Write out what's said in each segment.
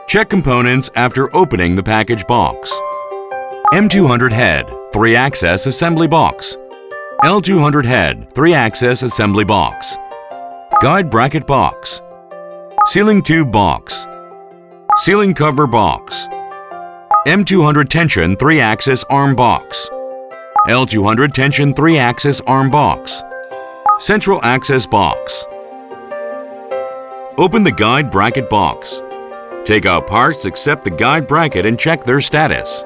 Check components after opening the package box. M200 head, 3-axis assembly box. L200 head, 3-axis assembly box. Guide bracket box. Sealing tube box. Sealing cover box. M200 tension 3-axis arm box. L200 tension 3-axis arm box. Central access box. Open the guide bracket box. Take out parts except the guide bracket and check their status.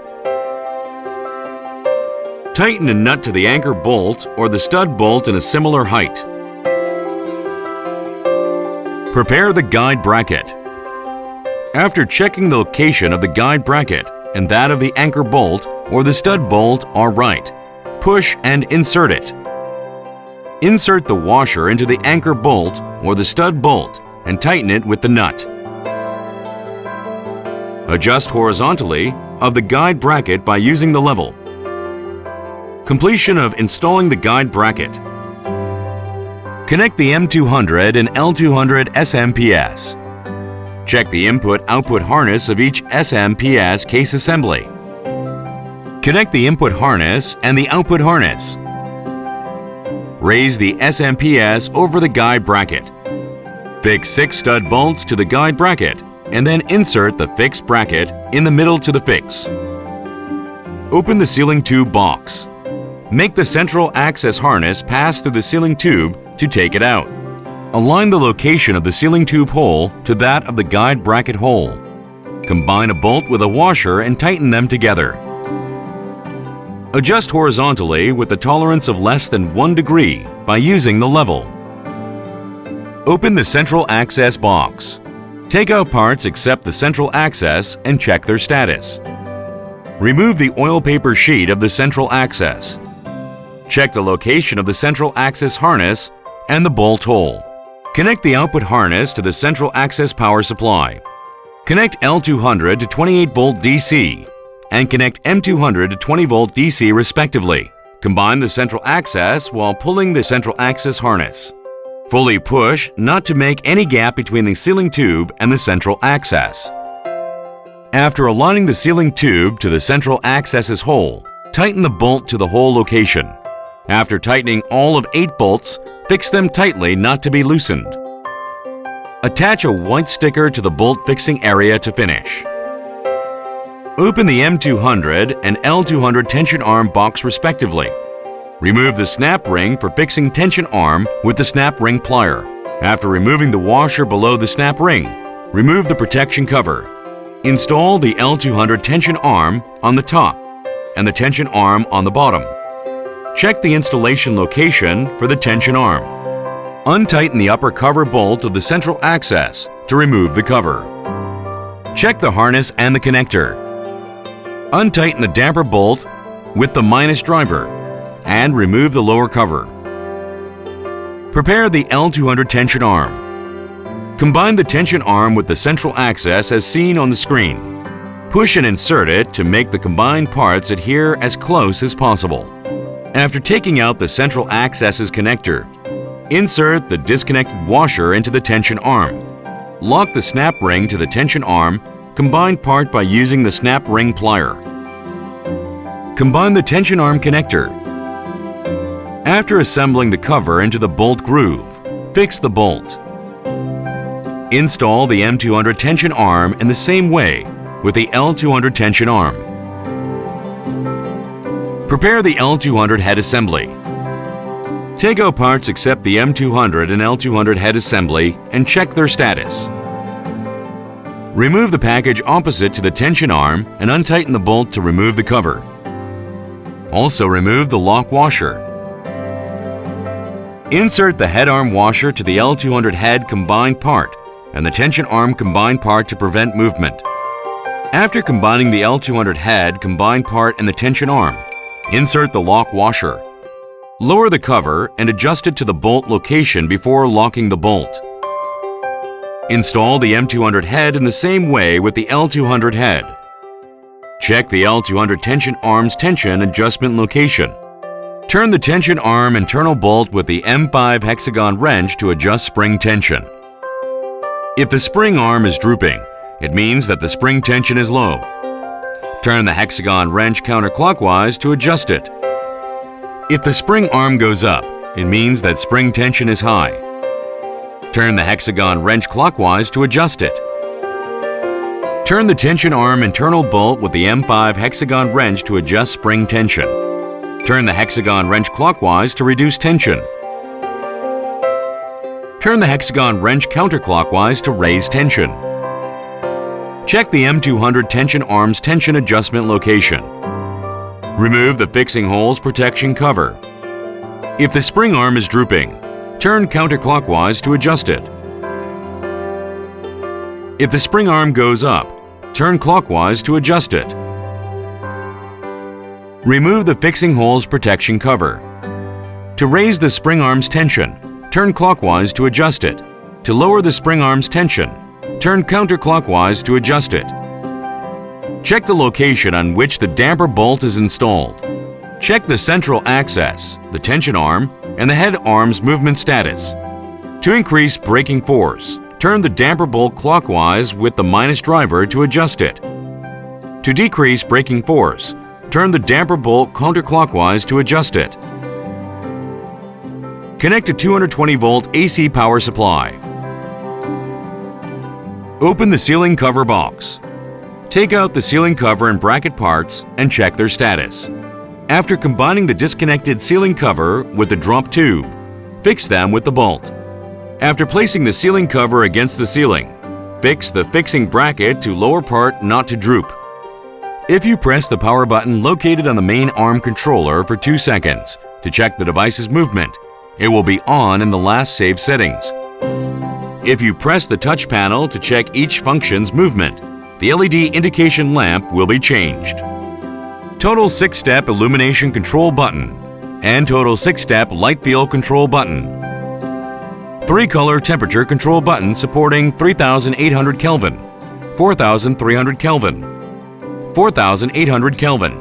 Tighten a nut to the anchor bolt or the stud bolt in a similar height. Prepare the guide bracket. After checking the location of the guide bracket and that of the anchor bolt or the stud bolt are right, push and insert it. Insert the washer into the anchor bolt or the stud bolt and tighten it with the nut. Adjust horizontally of the guide bracket by using the level. Completion of installing the guide bracket. Connect the M200 and L200 SMPS. Check the input-output harness of each SMPS case assembly. Connect the input harness and the output harness. Raise the SMPS over the guide bracket. Fix 6 stud bolts to the guide bracket and then insert the fixed bracket in the middle to the fix. Open the sealing tube box. Make the central access harness pass through the sealing tube to take it out. Align the location of the sealing tube hole to that of the guide bracket hole. Combine a bolt with a washer and tighten them together. Adjust horizontally with a tolerance of less than 1 degree by using the level. Open the central access box. Take out parts except the central access and check their status. Remove the oil paper sheet of the central access. Check the location of the central access harness and the bolt hole. Connect the output harness to the central access power supply. Connect L200 to 28-volt DC and connect M200 to 20-volt DC respectively. Combine the central access while pulling the central access harness. Fully push not to make any gap between the sealing tube and the central access. After aligning the sealing tube to the central access's hole, tighten the bolt to the hole location. After tightening all of 8 bolts, fix them tightly not to be loosened. Attach a white sticker to the bolt fixing area to finish. Open the M200 and L200 tension arm box respectively. Remove the snap ring for fixing tension arm with the snap ring plier. After removing the washer below the snap ring, remove the protection cover. Install the L200 tension arm on the top and the tension arm on the bottom. Check the installation location for the tension arm. Untighten the upper cover bolt of the central access to remove the cover. Check the harness and the connector. Untighten the damper bolt with the minus driver and remove the lower cover. Prepare the L200 tension arm. Combine the tension arm with the central access as seen on the screen. Push and insert it to make the combined parts adhere as close as possible. After taking out the central access's connector, insert the disconnected washer into the tension arm. Lock the snap ring to the tension arm combined part by using the snap ring plier. Combine the tension arm connector. After assembling the cover into the bolt groove, fix the bolt. Install the M200 tension arm in the same way with the L200 tension arm. Prepare the L200 head assembly. Take out parts except the M200 and L200 head assembly and check their status. Remove the package opposite to the tension arm and untighten the bolt to remove the cover. Also remove the lock washer. Insert the head arm washer to the L200 head combined part and the tension arm combined part to prevent movement. After combining the L200 head combined part and the tension arm, insert the lock washer. Lower the cover and adjust it to the bolt location before locking the bolt. Install the M200 head in the same way with the L200 head. Check the L200 tension arm's tension adjustment location. Turn the tension arm internal bolt with the M5 hexagon wrench to adjust spring tension. If the spring arm is drooping, it means that the spring tension is low. Turn the hexagon wrench counterclockwise to adjust it. If the spring arm goes up, it means that spring tension is high. Turn the hexagon wrench clockwise to adjust it. Turn the tension arm internal bolt with the M5 hexagon wrench to adjust spring tension. Turn the hexagon wrench clockwise to reduce tension. Turn the hexagon wrench counterclockwise to raise tension. Check the M200 tension arm's tension adjustment location. Remove the fixing holes protection cover. If the spring arm is drooping, turn counterclockwise to adjust it. If the spring arm goes up, turn clockwise to adjust it. Remove the fixing holes protection cover. To raise the spring arm's tension, turn clockwise to adjust it. To lower the spring arm's tension, turn counterclockwise to adjust it. Check the location on which the damper bolt is installed. Check the central axis, the tension arm, and the head arm's movement status. To increase braking force, turn the damper bolt clockwise with the minus driver to adjust it. To decrease braking force, turn the damper bolt counterclockwise to adjust it. Connect a 220-volt AC power supply. Open the sealing cover box. Take out the sealing cover and bracket parts and check their status. After combining the disconnected sealing cover with the drop tube, fix them with the bolt. After placing the sealing cover against the ceiling, fix the fixing bracket to lower part not to droop. If you press the power button located on the main arm controller for 2 seconds to check the device's movement, it will be on in the last saved settings. If you press the touch panel to check each function's movement, the LED indication lamp will be changed. Total 6-step illumination control button and total 6-step light field control button. 3-color temperature control button supporting 3800 Kelvin, 4300 Kelvin, 4800 Kelvin.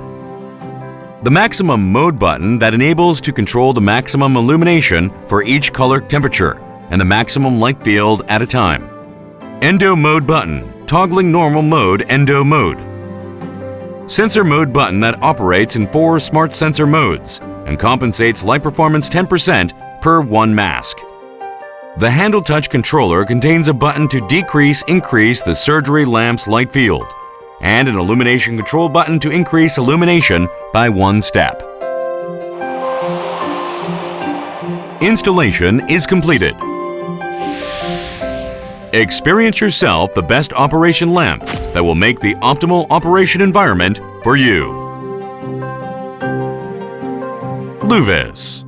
The maximum mode button that enables to control the maximum illumination for each color temperature and the maximum light field at a time. Endo mode button, toggling normal mode endo mode. Sensor mode button that operates in 4 smart sensor modes and compensates light performance 10% per 1 mask. The handle touch controller contains a button to increase the surgery lamp's light field and an illumination control button to increase illumination by 1 step. Installation is completed. Experience yourself the best operation lamp that will make the optimal operation environment for you. Luvis.